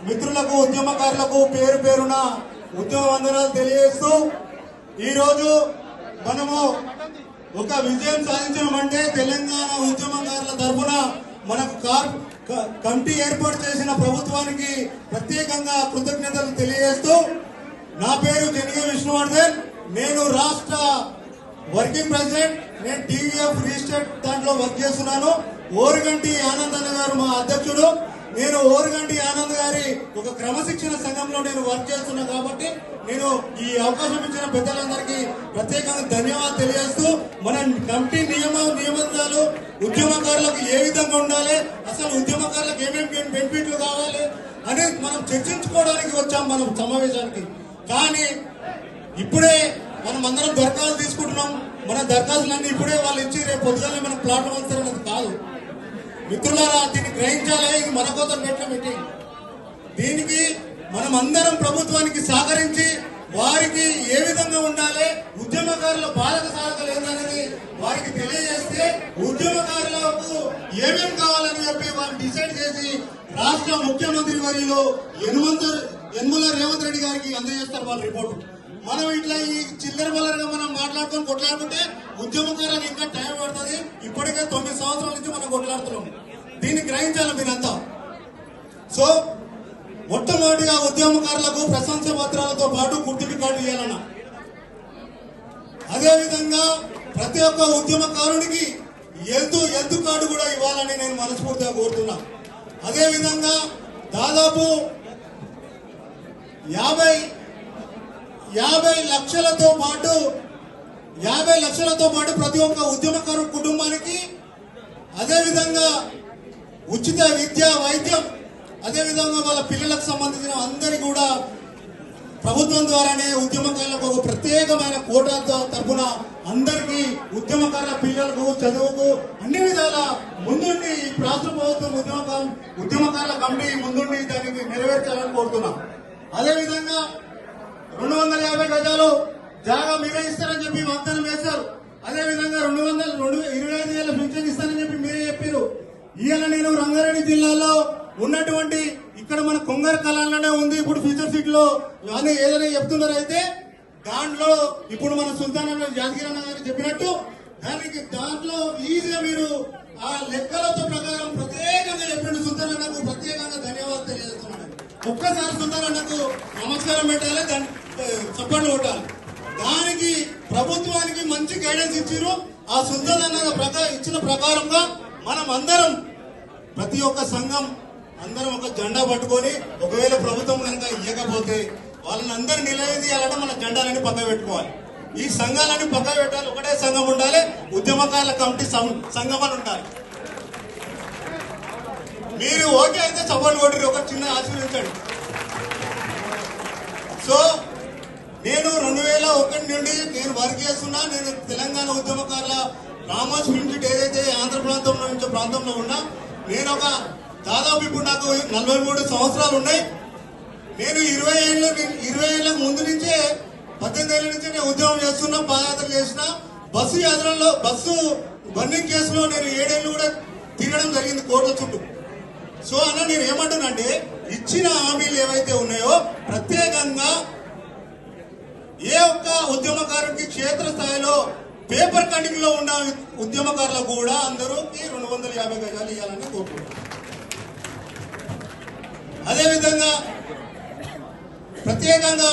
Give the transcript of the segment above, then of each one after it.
మిత్రులకు ఉద్యమకారులకు పేరు పేరున ఉద్యమ వందనాలు తెలియజేస్తూ ఈరోజు మనము ఒక విజయం సాధించామంటే తెలంగాణ ఉద్యమకారుల తరఫున మనకు కమిటీ ఏర్పాటు చేసిన ప్రభుత్వానికి ప్రత్యేకంగా కృతజ్ఞతలు తెలియజేస్తూ నా పేరు జనిగే విష్ణువర్ధన్, నేను రాష్ట్ర వర్కింగ్ ప్రెసిడెంట్. నేను టీవీఎఫ్ రిజిస్టర్డ్ దాంట్లో వర్క్ చేస్తున్నాను. ఓరుగంటి ఆనంద్ అన్న గారు మా అధ్యక్షుడు. నేను ఓరుగంటి ఆనంద్ గారి ఒక క్రమశిక్షణ సంఘంలో నేను వర్క్ చేస్తున్నాను కాబట్టి నేను ఈ అవకాశం ఇచ్చిన పెద్దలందరికీ ప్రత్యేకంగా ధన్యవాదాలు తెలియజేస్తూ మన కమిటీ నిబంధనలు ఉద్యమకారులకు ఏ విధంగా ఉండాలి, అసలు ఉద్యమకారులకు ఏమేమి బెనిఫిట్లు కావాలి అనేది మనం చర్చించుకోవడానికి వచ్చాం మనం సమావేశానికి. కానీ ఇప్పుడే మనం అందరం దరఖాస్తు తీసుకుంటున్నాం. మన దరఖాస్తులన్నీ ఇప్పుడే వాళ్ళు ఇచ్చి రేపు పొద్దుగానే మనం ప్లాట్ వంచడం కాదు మిత్రులారా, దీన్ని గ్రహించాలి. ఇది మన కోసం పెట్టిన మీటింగ్. దీనికి మనం అందరం ప్రభుత్వానికి సహకరించి వారికి ఏ విధంగా ఉండాలి, ఉద్యమకారుల బాధక సాధకలు ఏందనేది వారికి తెలియజేస్తే ఉద్యమకారులకు ఏమేమి కావాలని చెప్పి వాళ్ళు డిసైడ్ చేసి రాష్ట్ర ముఖ్యమంత్రి వర్యులు యనమల రేవంత్ రెడ్డి గారికి అందజేస్తారు వాళ్ళ రిపోర్టు. మనం ఇట్లా ఈ చిల్లర బల్లరగా మనం మాట్లాడుకొని కొట్లాడుకుంటే ఉద్యమకారులకు ఇంకా టైం పడుతుంది. ఇప్పటికే 9 సంవత్సరాల నుంచి మనం కొట్లాడుతున్నాం. దీన్ని గ్రహించాలి మీరంతా. సో మొట్టమొదటిగా ఉద్యమకారులకు ప్రశంస పత్రాలతో పాటు గుర్తింపు కార్డు ఇవ్వాలన్న, అదేవిధంగా ప్రతి ఒక్క ఉద్యమకారునికి హెల్త్ కార్డు కూడా ఇవ్వాలని నేను మనస్ఫూర్తిగా కోరుతున్నా. అదేవిధంగా దాదాపు 50 లక్షలతో పాటు ప్రతి ఒక్క ఉద్యమకారు కుటుంబానికి, అదేవిధంగా ఉచిత విద్య వైద్యం, అదేవిధంగా వాళ్ళ పిల్లలకు సంబంధించిన అందరికీ కూడా ప్రభుత్వం ద్వారానే ఉద్యమకారులకు ఒక ప్రత్యేకమైన కోటా తరఫున అందరికీ ఉద్యమకారుల పిల్లలకు చదువుకు అన్ని విధాల ముందుండి రాష్ట్ర ప్రభుత్వం ఉద్యమకారుల కమిటీ ముందుండి దానికి నెరవేర్చాలని కోరుతున్నాం. అదేవిధంగా 250 గజాలు జాగా మీరే ఇస్తారని చెప్పి వాగ్దానం వేశారు. అదేవిధంగా 25,000 పింఛన్ ఇస్తారని చెప్పి మీరే చెప్పారు. ఇవాళ నేను రంగారెడ్డి జిల్లాలో ఉన్నటువంటి ఇక్కడ మన కొంగర కళాలనే ఉంది. ఇప్పుడు ఫ్యూచర్ సిటీ లో అని ఏదైనా చెప్తున్నారైతే దాంట్లో ఇప్పుడు మన సుల్తాన్ జాదగిరి అన్న గారు చెప్పినట్టు దాంట్లో ఈజీగా మీరు ఆ లెక్కలతో ప్రకారం ప్రత్యేకంగా చెప్పినట్టు సుల్తాన్ అన్నకు ప్రత్యేకంగా ధన్యవాదాలు తెలియజేస్తున్నాను. ఒక్కసారి సుల్తాన్ అన్నకు నమస్కారం పెట్టాలి, దాన్ని చప్పట్లు కొట్టాలి. దానికి ప్రభుత్వానికి మంచి గైడెన్స్ ఇచ్చారు. ఆ సుల్తాన్ అన్న ఇచ్చిన ప్రకారంగా మనం అందరం ప్రతి ఒక్క సంఘం అందరం ఒక జెండా పట్టుకొని ఒకవేళ ప్రభుత్వం కనుక ఇవ్వకపోతే వాళ్ళని అందరు నిలదీయాలంటే మన జెండాలని పక్క పెట్టుకోవాలి. ఈ సంఘాలని పక్క పెట్టాలి. ఒకటే సంఘం ఉండాలి, ఉద్యమకారుల కమిటీ సంఘం అని ఉండాలి. మీరు ఓకే అయితే చప్పట్లు కొట్టి ఒక చిన్న ఆశీర్వదించండి. సో నేను 2001 నుండి నేను వర్క్ చేస్తున్నా. నేను తెలంగాణ ఉద్యమకారుల రామోస్ యూనిట్ ఏదైతే ఆంధ్ర ప్రాంతంలో ఉన్నా, నేను ఒక దాదాపు ఇప్పుడు నాకు 43 సంవత్సరాలు ఉన్నాయి. నేను 20 ఏళ్ళకు ముందు నుంచే 18 ఏళ్ల నుంచి నేను ఉద్యమం చేస్తున్నా, పాదయాత్ర చేసిన. బస్సు బర్నింగ్ కేసులో నేను 7 ఏళ్ళు కూడా తిరగడం జరిగింది కోర్టుల చుట్టూ. సో అన్న నేను ఏమంటున్నానంటే ఇచ్చిన హామీలు ఏవైతే ఉన్నాయో ప్రత్యేకంగా ఏ ఒక్క ఉద్యమకారుడికి క్షేత్రస్థాయిలో పేపర్ కటింగ్ లో ఉన్న ఉద్యమకారులకు కూడా అందరూకి 250 గజాలు ఇవ్వాలని కోరుకుంటున్నాను. అదేవిధంగా ప్రత్యేకంగా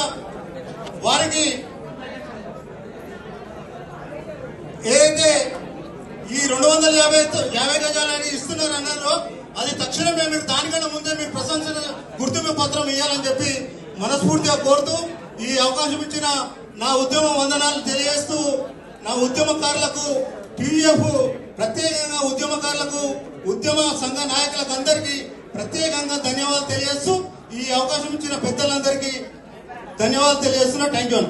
వారికి ఏదైతే ఈ 250 గజాలని ఇస్తున్నారు అన్నారో అది తక్షణమే మీరు దానికన్నా ముందే మీరు ప్రశంస గుర్తింపు పత్రం ఇవ్వాలని చెప్పి మనస్ఫూర్తిగా కోరుతూ ఈ అవకాశం ఇచ్చిన నా ఉద్యమ వందనాలు తెలియజేస్తూ నా ఉద్యమకారులకు టీఎఫ్ ప్రత్యేకంగా ఉద్యమకారులకు ఉద్యమ సంఘ నాయకులకు అందరికీ ప్రత్యేకంగా ధన్యవాదాలు తెలియజేస్తూ ఈ అవకాశం ఇచ్చిన పెద్దలందరికీ ధన్యవాదాలు తెలియజేస్తున్నా. Thank you.